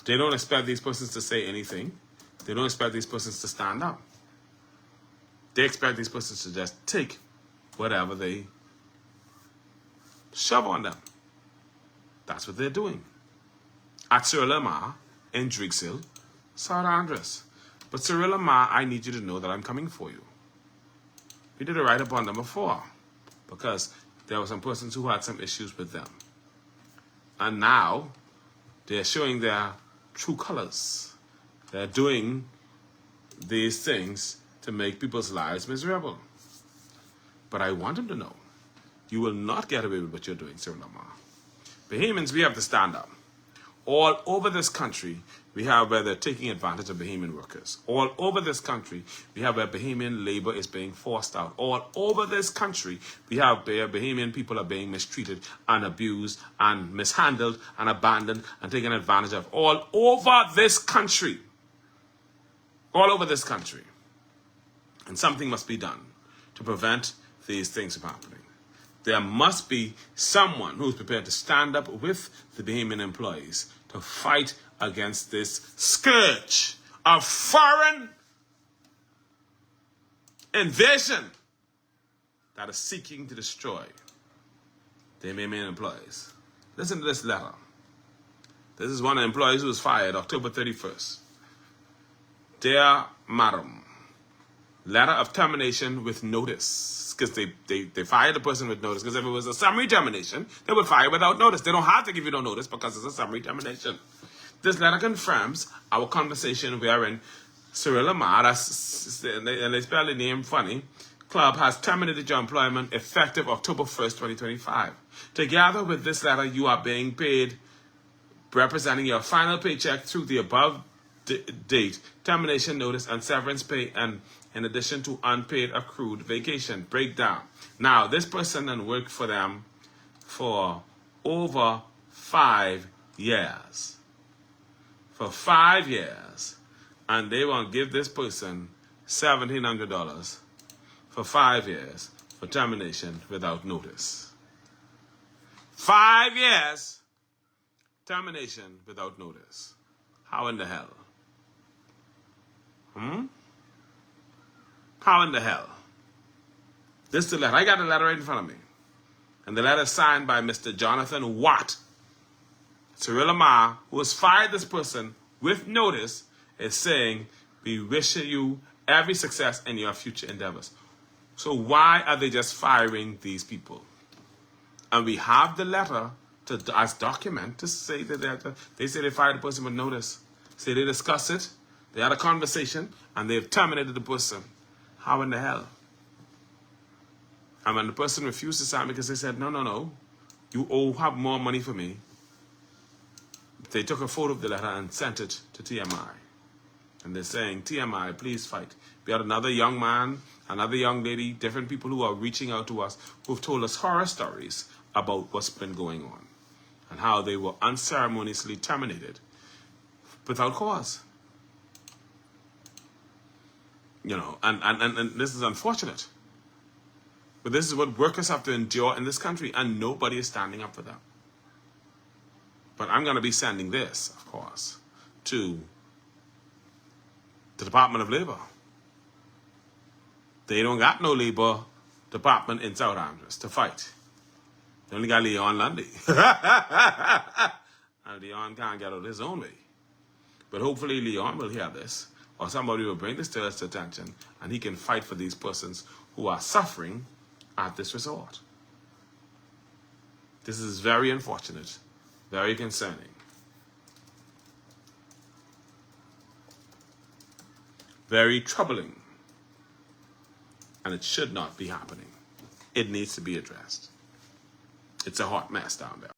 They don't expect these persons to say anything. They don't expect these persons to stand up. They expect these persons to just take whatever they shove on them. That's what they're doing. At Cyrilla in Drigsill, South Andres. But Cyrilla, I need you to know that I'm coming for you. We did a write-up on them before because there were some persons who had some issues with them. And now they're showing their true colors. They're doing these things to make people's lives miserable. But I want them to know, you will not get away with what you're doing, Cyrilla. Bahamians, we have to stand up. All over this country, we have where they're taking advantage of Bahamian workers. All over this country, we have where Bahamian labor is being forced out. All over this country, we have where Bahamian people are being mistreated and abused and mishandled and abandoned and taken advantage of. All over this country. All over this country. And something must be done to prevent these things from happening. There must be someone who's prepared to stand up with the Bahamian employees to fight against this scourge of foreign invasion that is seeking to destroy the Bahamian employees. Listen to this letter. This is one of the employees who was fired October 31st. Dear Madam, letter of termination with notice. Because they fired the person with notice. Because if it was a summary termination, they would fire without notice. They don't have to give you no notice because it's a summary termination. This letter confirms our conversation wherein Cyrilla, and they spell the name funny, club has terminated your employment effective October 1st, 2025. Together with this letter, you are being paid representing your final paycheck through the above date, termination notice, and severance pay, and in addition to unpaid accrued vacation. Breakdown. Now, this person then worked for them for over 5 years. For 5 years. And they want to give this person $1,700 for 5 years for termination without notice. 5 years, termination without notice. How in the hell? How in the hell? This is the letter. I got the letter right in front of me. And the letter is signed by Mr. Jonathan Watt. Cyrilla, who has fired this person with notice, is saying, we wish you every success in your future endeavors. So why are they just firing these people? And we have the letter as document to say that they say they fired the person with notice. Say they discussed it, they had a conversation, and they've terminated the person. How in the hell? And when the person refused to sign because they said, no, you have more money for me. They took a photo of the letter and sent it to TMI. And they're saying, TMI, please fight. We had another young man, another young lady, different people who are reaching out to us, who've told us horror stories about what's been going on and how they were unceremoniously terminated without cause. You know, and this is unfortunate. But this is what workers have to endure in this country, and nobody is standing up for them. But I'm going to be sending this, of course, to the Department of Labor. They don't got no labor department in South Andres to fight. They only got Leon Lundy. And Leon can't get out his own way. But hopefully Leon will hear this, or somebody will bring this to his attention, and he can fight for these persons who are suffering at this resort. This is very unfortunate, very concerning. Very troubling. And it should not be happening. It needs to be addressed. It's a hot mess down there.